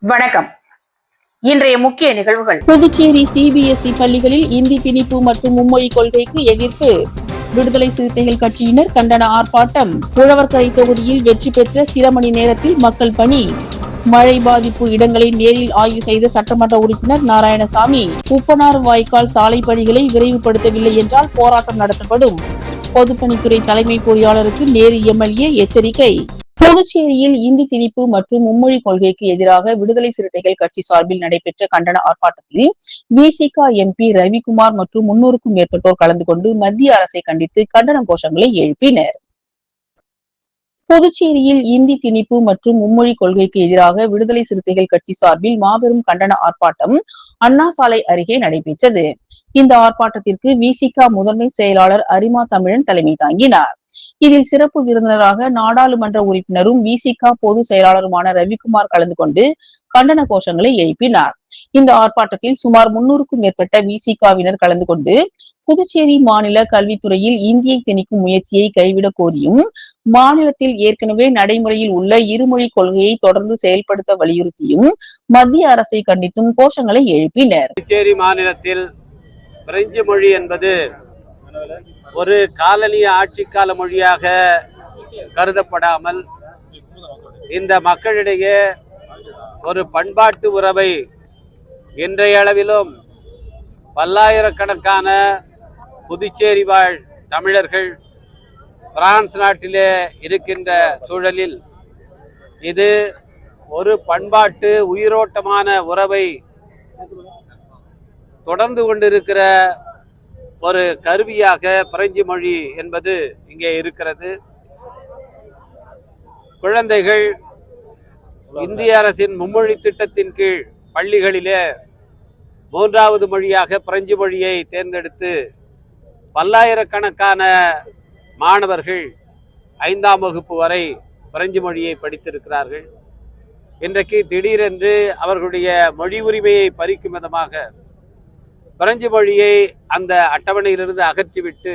வணக்கம். இன்றைய முக்கிய நிகழ்வுகள். புதுச்சேரி சிபிஎஸ்இ பள்ளிகளில் இந்தி திணிப்பு மற்றும் மும்மொழி கொள்கைக்கு எதிர்ப்பு. விடுதலை சிறுத்தைகள் கட்சியினர் கண்டன ஆர்ப்பாட்டம். உழவர்கரை தொகுதியில் வெற்றி பெற்ற சில மணி நேரத்தில் மக்கள் பணி. மழை பாதிப்பு இடங்களை நேரில் ஆய்வு செய்த சட்டமன்ற உறுப்பினர் நாராயணசாமி. உப்பனார் வாய்க்கால் சாலை பணிகளை விரைவுபடுத்தவில்லை என்றால் போராட்டம் நடத்தப்படும். பொதுப்பணித்துறை தலைமை பொறியாளருக்கு நேரு எம்எல்ஏ எச்சரிக்கை. புதுச்சேரியில் இந்தி திணிப்பு மற்றும் மும்மொழி கொள்கைக்கு எதிராக விடுதலை சிறுத்தைகள் கட்சி சார்பில் நடைபெற்ற கண்டன ஆர்ப்பாட்டத்தில் விசிக எம்பி ரவிக்குமார் மற்றும் 300க்கும் மேற்பட்டோர் கலந்து கொண்டு மத்திய அரசை கண்டித்து கண்டன கோஷங்களை எழுப்பினர். புதுச்சேரியில் இந்தி திணிப்பு மற்றும் மும்மொழி கொள்கைக்கு எதிராக விடுதலை சிறுத்தைகள் கட்சி சார்பில் மாபெரும் கண்டன ஆர்ப்பாட்டம் அண்ணா சாலை அருகே நடைபெற்றது. இந்த ஆர்ப்பாட்டத்திற்கு விசிக முதன்மை செயலாளர் அரிமா தமிழன் தலைமை தாங்கினார். இதில் சிறப்பு விருந்தினராக நாடாளுமன்ற உறுப்பினரும் விசிக பொதுச் செயலாளருமான ரவிக்குமார் கலந்து கொண்டு கண்டன கோஷங்களை எழுப்பினார். இந்த ஆர்ப்பாட்டத்தில் சுமார் 300க்கும் மேற்பட்ட விசிகவினர் கலந்து கொண்டு புதுச்சேரி மாநில கல்வித்துறையில் இந்தியை திணிக்கும் முயற்சியை கைவிடக் கோரியும், மாநிலத்தில் ஏற்கனவே நடைமுறையில் உள்ள இருமொழி கொள்கையை தொடர்ந்து செயல்படுத்த வலியுறுத்தியும் மத்திய அரசை கண்டித்தும் கோஷங்களை எழுப்பினர். புதுச்சேரி மாநிலத்தில் பிரெஞ்சு மொழி என்பது ஒரு காலனிய ஆட்சிக்கால மொழியாக கருதப்படாமல் இந்த மக்களிடையே ஒரு பண்பாட்டு உறவை இன்றைய அளவிலும் பல்லாயிரக்கணக்கான புதுச்சேரி வாழ் தமிழர்கள் பிரான்ஸ் நாட்டிலே இருக்கின்ற சூழலில் இது ஒரு பண்பாட்டு உயிரோட்டமான உறவை தொடர்ந்து கொண்டிருக்கிற ஒரு கருவியாக பிரெஞ்சு மொழி என்பது இங்கே இருக்கிறது. குழந்தைகள் இந்திய அரசின் மும்மொழி திட்டத்தின் கீழ் பள்ளிகளிலே 3வது மொழியாக பிரெஞ்சு மொழியை தேர்ந்தெடுத்து பல்லாயிரக்கணக்கான மாணவர்கள் 5ஆம் வகுப்பு வரை பிரெஞ்சு மொழியை படித்திருக்கிறார்கள். இன்றைக்கு திடீரென்று அவர்களுடைய மொழி உரிமையை பறிக்கும் விதமாக பிரெஞ்சு மொழியை அந்த அட்டவணையிலிருந்து அகற்றிவிட்டு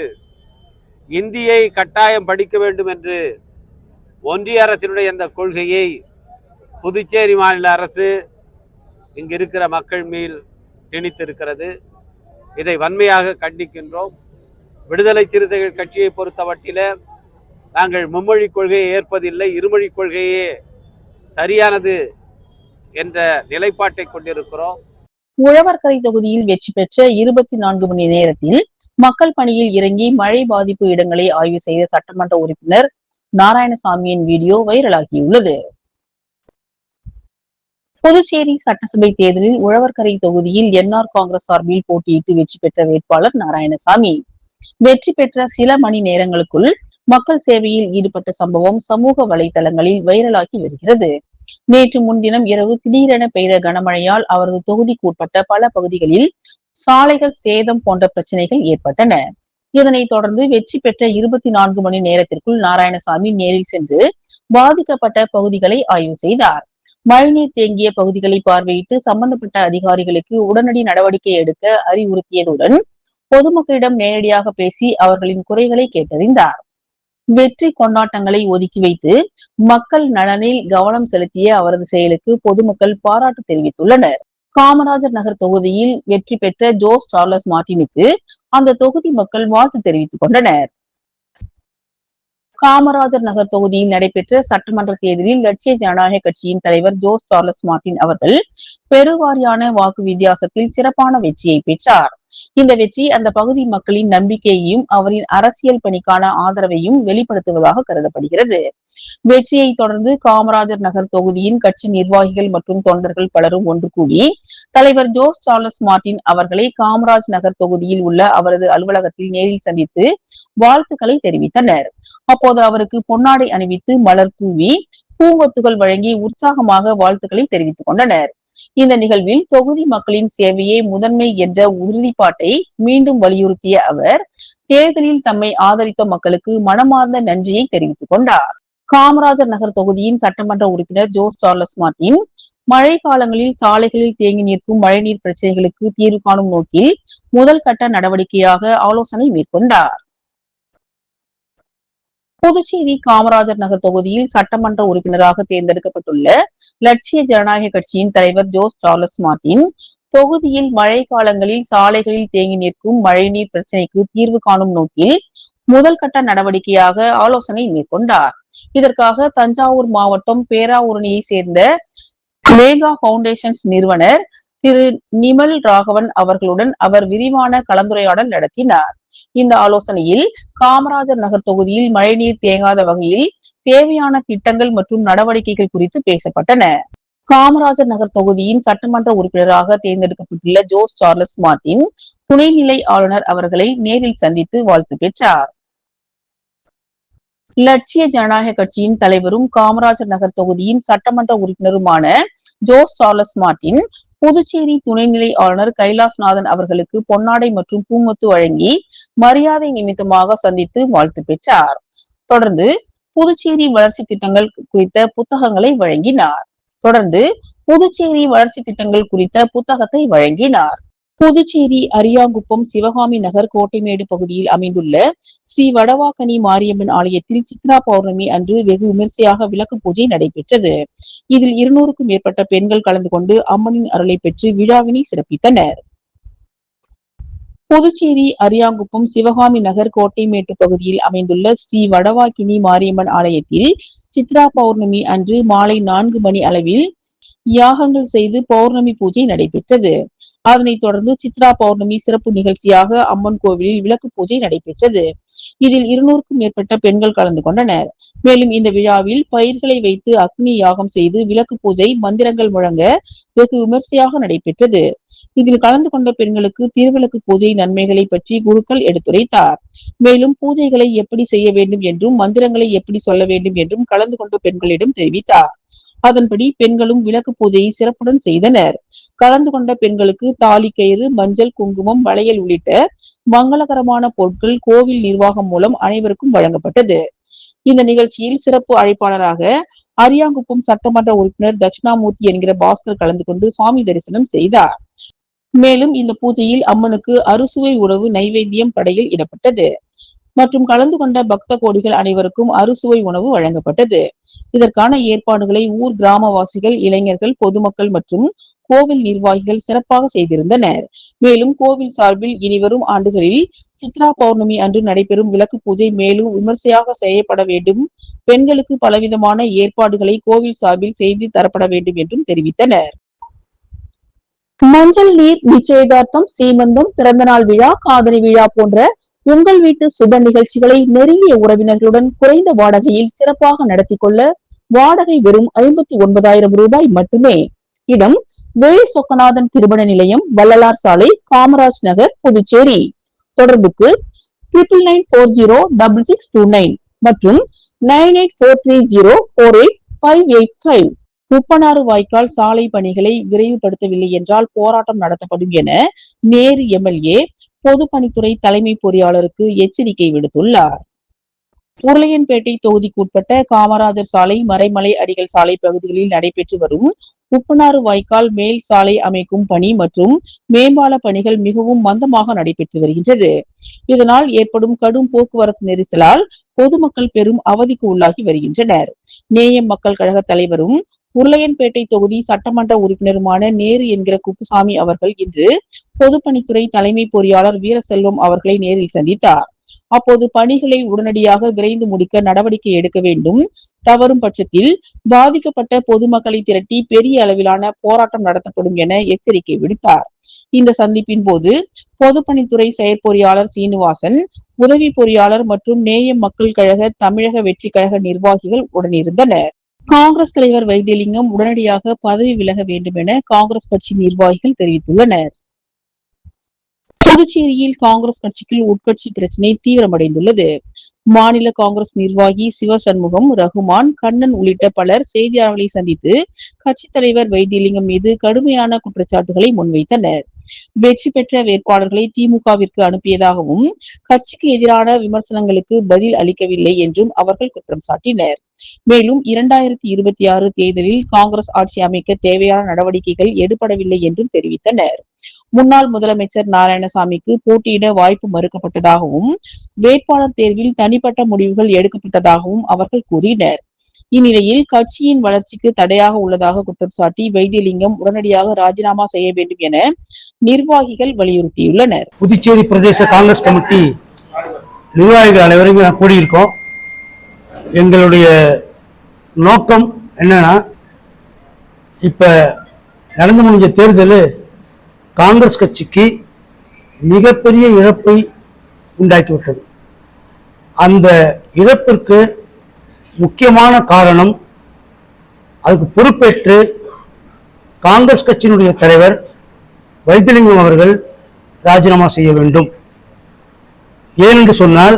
இந்தியை கட்டாயம் படிக்க வேண்டும் என்று ஒன்றிய அரசினுடைய அந்த கொள்கையை புதுச்சேரி மாநில அரசு இங்கு இருக்கிற மக்கள் மேல் திணித்திருக்கிறது. இதை வன்மையாக கண்டிக்கின்றோம். விடுதலை சிறுத்தைகள் கட்சியை பொறுத்தவட்டில நாங்கள் மும்மொழி கொள்கையை ஏற்பதில்லை, இருமொழி கொள்கையே சரியானது என்ற நிலைப்பாட்டை கொண்டிருக்கிறோம். உழவர்கரை தொகுதியில் வெற்றி பெற்ற 24 மணி நேரத்தில் மக்கள் பணியில் இறங்கி மழை பாதிப்பு இடங்களை ஆய்வு செய்த சட்டமன்ற உறுப்பினர் நாராயணசாமியின் வீடியோ வைரலாகியுள்ளது. புதுச்சேரி சட்டசபை தேர்தலில் உழவர்கரை தொகுதியில் என்ஆர் காங்கிரஸ் சார்பில் போட்டியிட்டு வெற்றி பெற்ற வேட்பாளர் நாராயணசாமி. வெற்றி பெற்ற சில மணி நேரங்களுக்குள் மக்கள் சேவையில் ஈடுபட்ட சம்பவம் சமூக வலைதளங்களில் வைரலாகி வருகிறது. நேற்று முன்தினம் இரவு திடீரென பெய்த கனமழையால் அவரது தொகுதிக்கு உட்பட்ட பல பகுதிகளில் சாலைகள் சேதம் போன்ற பிரச்சனைகள் ஏற்பட்டன. இதனைத் தொடர்ந்து வெற்றி பெற்ற 24 மணி நேரத்திற்குள் நாராயணசாமி நேரில் சென்று பாதிக்கப்பட்ட பகுதிகளை ஆய்வு செய்தார். மழைநீர் தேங்கிய பகுதிகளை பார்வையிட்டு சம்பந்தப்பட்ட அதிகாரிகளுக்கு உடனடி நடவடிக்கை எடுக்க அறிவுறுத்தியதுடன் பொதுமக்களிடம் நேரடியாக பேசி அவர்களின் குறைகளை கேட்டறிந்தார். வெற்றி கொண்டாட்டங்களை ஒதுக்கி வைத்து மக்கள் நலனில் கவனம் செலுத்திய அவரது செயலுக்கு பொதுமக்கள் பாராட்டு தெரிவித்துள்ளனர். காமராஜர் நகர் தொகுதியில் வெற்றி பெற்ற ஜோஸ் சார்லஸ் மார்டினுக்கு அந்த தொகுதி மக்கள் வாழ்த்து தெரிவித்துக் கொண்டனர். காமராஜர் நகர் தொகுதியில் நடைபெற்ற சட்டமன்ற தேர்தலில் லட்சிய ஜனநாயக கட்சியின் தலைவர் ஜோஸ் சார்லஸ் மார்டின் அவர்கள் பெருவாரியான வாக்கு வித்தியாசத்தில் சிறப்பான வெற்றியை பெற்றார். இந்த வெற்றி அந்த பகுதி மக்களின் நம்பிக்கையையும் அவரின் அரசியல் பணிக்கான ஆதரவையும் வெளிப்படுத்துவதாக கருதப்படுகிறது. வெற்றியை தொடர்ந்து காமராஜர் நகர் தொகுதியின் கட்சி நிர்வாகிகள் மற்றும் தொண்டர்கள் பலரும் ஒன்று கூடி தலைவர் ஜோஸ் சார்லஸ் மார்டின் அவர்களை காமராஜ் நகர் தொகுதியில் உள்ள அவரது அலுவலகத்தில் நேரில் சந்தித்து வாழ்த்துக்களை தெரிவித்தனர். அப்போது அவருக்கு பொன்னாடை அணிவித்து மலர் தூவி பூங்கொத்துகள் வழங்கி உற்சாகமாக வாழ்த்துக்களை தெரிவித்துக் கொண்டனர். இந்த நிகழ்வில் தொகுதி மக்களின் சேவையே முதன்மை என்ற உறுதிப்பாட்டை மீண்டும் வலியுறுத்திய அவர் தேர்தலில் தம்மை ஆதரித்த மக்களுக்கு மனமார்ந்த நன்றியை தெரிவித்துக் கொண்டார். காமராஜர் நகர் தொகுதியின் சட்டமன்ற உறுப்பினர் ஜோஸ் சார்லஸ் மார்டின் மழை காலங்களில் சாலைகளில் தேங்கி நிற்கும் மழைநீர் பிரச்சனைகளுக்கு தீர்வு காணும் நோக்கில் முதல் கட்ட நடவடிக்கையாக ஆலோசனை மேற்கொண்டார். புதுச்சேரி காமராஜர் நகர் தொகுதியில் சட்டமன்ற உறுப்பினராக தேர்ந்தெடுக்கப்பட்டுள்ள லட்சிய ஜனநாயக கட்சியின் தலைவர் ஜோஸ் சார்லஸ் மார்டின் தொகுதியில் மழை காலங்களில் சாலைகளில் தேங்கி நிற்கும் மழைநீர் பிரச்சினைக்கு தீர்வு காணும் நோக்கில் முதல் கட்ட நடவடிக்கையாக ஆலோசனை மேற்கொண்டார். இதற்காக தஞ்சாவூர் மாவட்டம் பேராவூரணியை சேர்ந்த மேகா பவுண்டேஷன்ஸ் நிறுவனர் திரு நிமல் ராகவன் அவர்களுடன் அவர் விரிவான கலந்துரையாடல் நடத்தினார். இந்த ஆலோசனையில் காமராஜர் நகர் தொகுதியில் மழைநீர் தேங்காத வகையில் தேவையான திட்டங்கள் மற்றும் நடவடிக்கைகள் குறித்து பேசப்பட்டன. காமராஜர் நகர் தொகுதியின் சட்டமன்ற உறுப்பினராக தேர்ந்தெடுக்கப்பட்டுள்ள ஜோஸ் சார்லஸ் மார்டின் துணைநிலை ஆளுநர் அவர்களை நேரில் சந்தித்து வாழ்த்து பெற்றார். லட்சிய ஜனநாயக கட்சியின் தலைவரும் காமராஜர் நகர் தொகுதியின் சட்டமன்ற உறுப்பினருமான ஜோஸ் சார்லஸ் மார்டின் புதுச்சேரி துணைநிலை ஆளுநர் கைலாஸ்நாதன் அவர்களுக்கு பொன்னாடை மற்றும் பூங்கொத்து வழங்கி மரியாதை நிமித்தமாக சந்தித்து வாழ்த்து பெற்றார். தொடர்ந்து புதுச்சேரி வளர்ச்சி திட்டங்கள் குறித்த புத்தகங்களை வழங்கினார். புத்தகத்தை வழங்கினார். புதுச்சேரி அரியாங்குப்பம் சிவகாமி நகர் கோட்டைமேடு பகுதியில் அமைந்துள்ள ஸ்ரீ வடவாக்கனி மாரியம்மன் ஆலயத்தில் சித்ரா பௌர்ணமி அன்று வெகு விமர்சையாக விளக்கு பூஜை நடைபெற்றது. இதில் 200க்கும் மேற்பட்ட பெண்கள் கலந்து கொண்டு அம்மனின் அருளை பெற்று விழாவினை சிறப்பித்தனர். புதுச்சேரி அரியாங்குப்பம் சிவகாமி நகர் கோட்டைமேட்டு பகுதியில் அமைந்துள்ள ஸ்ரீ வடவாக்கினி மாரியம்மன் ஆலயத்தில் சித்ரா பௌர்ணமி அன்று மாலை 4 மணி அளவில் யாகங்கள் செய்து பௌர்ணமி பூஜை நடைபெற்றது. அதனைத் தொடர்ந்து சித்ரா பௌர்ணமி சிறப்பு நிகழ்ச்சியாக அம்மன் கோவிலில் விளக்கு பூஜை நடைபெற்றது. இதில் 200க்கும் மேற்பட்ட பெண்கள் கலந்து கொண்டனர். மேலும் இந்த விழாவில் பயிர்களை வைத்து அக்னி யாகம் செய்து விளக்கு பூஜை மந்திரங்கள் முழங்க வெகு விமர்சையாக நடைபெற்றது. இதில் கலந்து கொண்ட பெண்களுக்கு திருவிளக்கு பூஜை நன்மைகளை பற்றி குருக்கள் எடுத்துரைத்தார். மேலும் பூஜைகளை எப்படி செய்ய வேண்டும் என்றும் மந்திரங்களை எப்படி சொல்ல வேண்டும் என்றும் கலந்து கொண்ட பெண்களிடம் தெரிவித்தார். அதன்படி பெண்களும் விளக்கு பூஜையை சிறப்புடன் செய்தனர். கலந்து கொண்ட பெண்களுக்கு தாலி கயிறு, மஞ்சள், குங்குமம், வளையல் உள்ளிட்ட மங்களகரமான பொருட்கள் கோவில் நிர்வாகம் மூலம் அனைவருக்கும் வழங்கப்பட்டது. இந்த நிகழ்ச்சியில் சிறப்பு அழைப்பாளராக அரியாங்குப்பம் சட்டமன்ற உறுப்பினர் தட்சிணாமூர்த்தி என்கிற பாஸ்கர் கலந்து கொண்டு சுவாமி தரிசனம் செய்தார். மேலும் இந்த பூஜையில் அம்மனுக்கு அறுசுவை உணவு நைவேத்தியம் படையில் இடப்பட்டது மற்றும் கலந்து கொண்ட பக்த கோடிகள் அனைவருக்கும் அறுசுவை உணவு வழங்கப்பட்டது. இதற்கான ஏற்பாடுகளை ஊர் கிராமவாசிகள், இளைஞர்கள், பொதுமக்கள் மற்றும் கோவில் நிர்வாகிகள் சிறப்பாக செய்திருந்தனர். மேலும் கோவில் சார்பில் இனிவரும் ஆண்டுகளில் சித்ரா பௌர்ணமி அன்று நடைபெறும் விளக்கு பூஜை மேலும் விமர்சையாக செய்யப்பட வேண்டும், பெண்களுக்கு பலவிதமான ஏற்பாடுகளை கோவில் சார்பில் செய்து தரப்பட வேண்டும் என்றும் தெரிவித்தனர். மஞ்சள் நீர், நிச்சயதார்த்தம், சீமந்தம், பிறந்தநாள் விழா, காதணி விழா போன்ற உங்கள் வீட்டு சுப நிகழ்ச்சிகளை நெருங்கிய உறவினர்களுடன் குறைந்த வாடகையில் சிறப்பாக நடத்தி கொள்ள வாடகை வெறும் 59,000 ரூபாய் மட்டுமே. இடம் வேல் சொக்கநாதன் திருமண நிலையம், வள்ளலார் சாலை, காமராஜ் நகர், புதுச்சேரி. தொடர்புக்கு 9994066629 மற்றும் 9843048585. முப்பனாறு வாய்க்கால் சாலை பணிகளை விரைவுபடுத்தவில்லை என்றால் போராட்டம் நடத்தப்படும் என நேரு எம்எல்ஏ பொதுப்பணித்துறை தலைமை பொறியாளருக்கு எச்சரிக்கை விடுத்துள்ளார். உருளையன்பேட்டை தொகுதிக்குட்பட்ட காமராஜர் சாலை, மறைமலை அடிகள் சாலை பகுதிகளில் நடைபெற்று வரும் முப்பனாறு வாய்க்கால் மேல் சாலை அமைக்கும் பணி மற்றும் மேம்பால பணிகள் மிகவும் மந்தமாக நடைபெற்று வருகின்றது. இதனால் ஏற்படும் கடும் போக்குவரத்து நெரிசலால் பொதுமக்கள் பெரும் அவதிக்கு உள்ளாகி வருகின்றனர். நேயம் மக்கள் கழக தலைவரும் உருளையன்பேட்டை தொகுதி சட்டமன்ற உறுப்பினருமான நேரு என்கிற குப்புசாமி அவர்கள் இன்று பொதுப்பணித்துறை தலைமை பொறியாளர் வீரசெல்வம் அவர்களை நேரில் சந்தித்தார். அப்போது பணிகளை உடனடியாக விரைந்து முடிக்க நடவடிக்கை எடுக்க வேண்டும், தவறும் பட்சத்தில் பாதிக்கப்பட்ட பொதுமக்களை திரட்டி பெரிய அளவிலான போராட்டம் நடத்தப்படும் என எச்சரிக்கை விடுத்தார். இந்த சந்திப்பின் போது பொதுப்பணித்துறை செயற்பொறியாளர் சீனிவாசன், உதவி பொறியாளர் மற்றும் நேயம் மக்கள் கழக தமிழக வெற்றி கழக நிர்வாகிகள் உடனிருந்தனர். காங்கிரஸ் தலைவர் வைத்தியலிங்கம் உடனடியாக பதவி விலக வேண்டும் என காங்கிரஸ் கட்சி நிர்வாகிகள் தெரிவித்துள்ளனர். புதுச்சேரியில் காங்கிரஸ் கட்சிக்குள் உட்கட்சி பிரச்சினை தீவிரமடைந்துள்ளது. மாநில காங்கிரஸ் நிர்வாகி சிவசண்முகம், ரகுமான், கண்ணன் உள்ளிட்ட பலர் செய்தியாளர்களை சந்தித்து கட்சித் தலைவர் வைத்தியலிங்கம் மீது கடுமையான குற்றச்சாட்டுகளை முன்வைத்தனர். வெற்றி பெற்ற வேட்பாளர்களை திமுகவிற்கு அனுப்பியதாகவும் கட்சிக்கு எதிரான விமர்சனங்களுக்கு பதில் அளிக்கவில்லை என்றும் அவர்கள் குற்றம் சாட்டினர். மேலும் 2026 தேர்தலில் காங்கிரஸ் ஆட்சி அமைக்க தேவையான நடவடிக்கைகள் எடுபடவில்லை என்றும் தெரிவித்தனர். முன்னாள் முதலமைச்சர் நாராயணசாமிக்கு போட்டியிட வாய்ப்பு மறுக்கப்பட்டதாகவும் வேட்பாளர் தேர்வில் தனி தனிப்பட்ட முடிவுகள் எடுக்கப்பட்டதாகவும் அவர்கள் கூறினர். இந்நிலையில் கட்சியின் வளர்ச்சிக்கு தடையாக உள்ளதாக குற்றம் சாட்டி வைத்தியலிங்கம் உடனடியாக ராஜினாமா செய்ய வேண்டும் என நிர்வாகிகள் வலியுறுத்தியுள்ளனர். புதுச்சேரி பிரதேச காங்கிரஸ் கமிட்டி நிர்வாகிகள் அனைவரும் கூடியிருக்கோம். எங்களுடைய நோக்கம் என்னன்னா, இப்ப நடந்து முடிஞ்ச தேர்தல் காங்கிரஸ் கட்சிக்கு மிகப்பெரிய இழப்பை உண்டாக்கிவிட்டது. அந்த இழப்பிற்கு முக்கியமான காரணம், அதுக்கு பொறுப்பேற்று காங்கிரஸ் கட்சியினுடைய தலைவர் வைத்திலிங்கம் அவர்கள் ராஜினாமா செய்ய வேண்டும். ஏனென்று சொன்னால்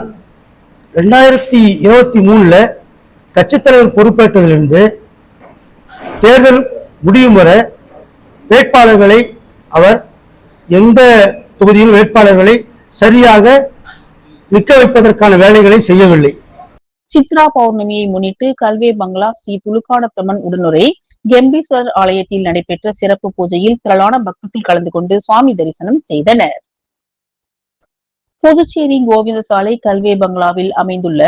2023 கட்சித் தலைவர் பொறுப்பேற்றதிலிருந்து தேர்தல் முடியும் வரை வேட்பாளர்களை அவர் எந்த தொகுதியில் வேட்பாளர்களை சரியாக நிற்க வைப்பதற்கான வேலைகளை செய்யவில்லை. சித்ரா பௌர்ணமியை முன்னிட்டு கல்வே பங்களா ஸ்ரீ துலுக்கானத்தம்மன் உடனுரை கெம்பீஸ்வரர் ஆலயத்தில் நடைபெற்ற சிறப்பு பூஜையில் திரளான பக்தர்கள் கலந்து கொண்டு சுவாமி தரிசனம் செய்தனர். புதுச்சேரி கோவிந்தசாலை கல்வே பங்களாவில் அமைந்துள்ள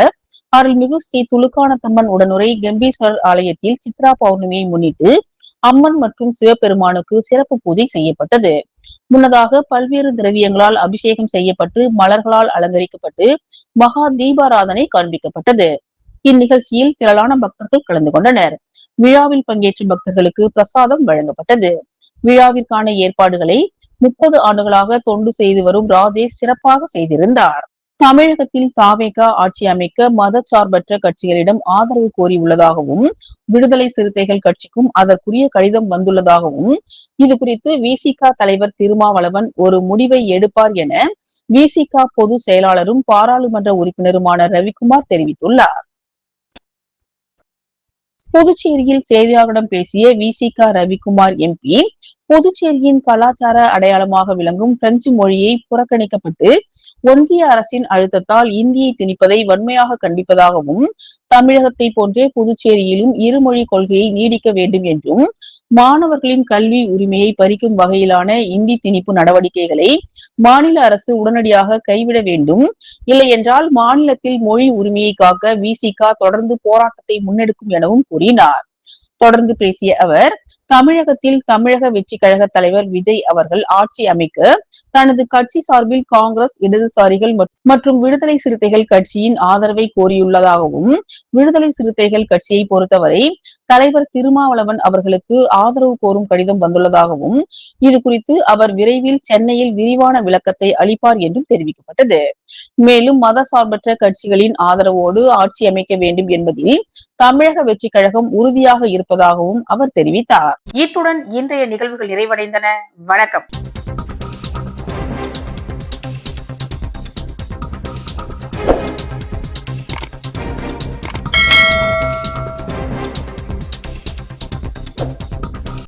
அருள்மிகு ஸ்ரீ துலுக்கானத்தம்மன் உடனுரை கெம்பீஸ்வரர் ஆலயத்தில் சித்ரா பௌர்ணமியை முன்னிட்டு அம்மன் மற்றும் சிவபெருமானுக்கு சிறப்பு பூஜை செய்யப்பட்டது. முன்னதாக பல்வேறு திரவியங்களால் அபிஷேகம் செய்யப்பட்டு மலர்களால் அலங்கரிக்கப்பட்டு மகா தீபாராதனை காண்பிக்கப்பட்டது. இந்நிகழ்ச்சியில் திரளான பக்தர்கள் கலந்து கொண்டனர். விழாவில் பங்கேற்ற பக்தர்களுக்கு பிரசாதம் வழங்கப்பட்டது. விழாவிற்கான ஏற்பாடுகளை 30 ஆண்டுகளாக தொண்டு செய்து வரும் ராஜேஷ் சிறப்பாக செய்திருந்தார். தமிழகத்தில் தாவேக ஆட்சி அமைக்க மதச்சார்பற்ற கட்சிகளிடம் ஆதரவு கோரியுள்ளதாகவும் விடுதலை சிறுத்தைகள் கட்சிக்கும் அதற்குரிய கடிதம் வந்துள்ளதாகவும் இது குறித்து விசிக தலைவர் திருமாவளவன் ஒரு முடிவை எடுப்பார் என விசிக பொதுச் செயலாளரும் பாராளுமன்ற உறுப்பினருமான ரவிக்குமார் தெரிவித்துள்ளார். புதுச்சேரியில் செய்தியாளர்களிடம் பேசிய விசிக ரவிக்குமார் எம்பி, புதுச்சேரியின் கலாச்சார அடையாளமாக விளங்கும் பிரெஞ்சு மொழியை புறக்கணிக்கப்பட்டு ஒன்றிய அரசின் அழுத்தத்தால் இந்தியை திணிப்பதை வன்மையாக கண்டிப்பதாகவும் தமிழகத்தை போன்றே புதுச்சேரியிலும் இருமொழி கொள்கையை நீடிக்க வேண்டும் என்றும் மாணவர்களின் கல்வி உரிமையை பறிக்கும் வகையிலான இந்தி திணிப்பு நடவடிக்கைகளை மாநில அரசு உடனடியாக கைவிட வேண்டும், இல்லை என்றால் மாநிலத்தில் மொழி உரிமையை காக்க விசிக தொடர்ந்து போராட்டத்தை முன்னெடுக்கும் எனவும் கூறினார். தொடர்ந்து பேசிய அவர், தமிழகத்தில் தமிழக வெற்றி கழக தலைவர் விஜய் அவர்கள் ஆட்சி அமைக்க தனது கட்சி சார்பில் காங்கிரஸ், இடதுசாரிகள் மற்றும் விடுதலை சிறுத்தைகள் கட்சியின் ஆதரவை கோரியுள்ளதாகவும் விடுதலை சிறுத்தைகள் கட்சியை பொறுத்தவரை தலைவர் திருமாவளவன் அவர்களுக்கு ஆதரவு கோரும் கடிதம் வந்துள்ளதாகவும் இது குறித்து அவர் விரைவில் சென்னையில் விரிவான விளக்கத்தை அளிப்பார் என்றும் தெரிவிக்கப்பட்டது. மேலும் மதசார்பற்ற கட்சிகளின் ஆதரவோடு ஆட்சி அமைக்க வேண்டும் என்பதில் தமிழக வெற்றி கழகம் உறுதியாக இருப்பதாகவும் அவர் தெரிவித்தார். இத்துடன் இன்றைய நிகழ்வுகள் நிறைவடைந்தன. வணக்கம்.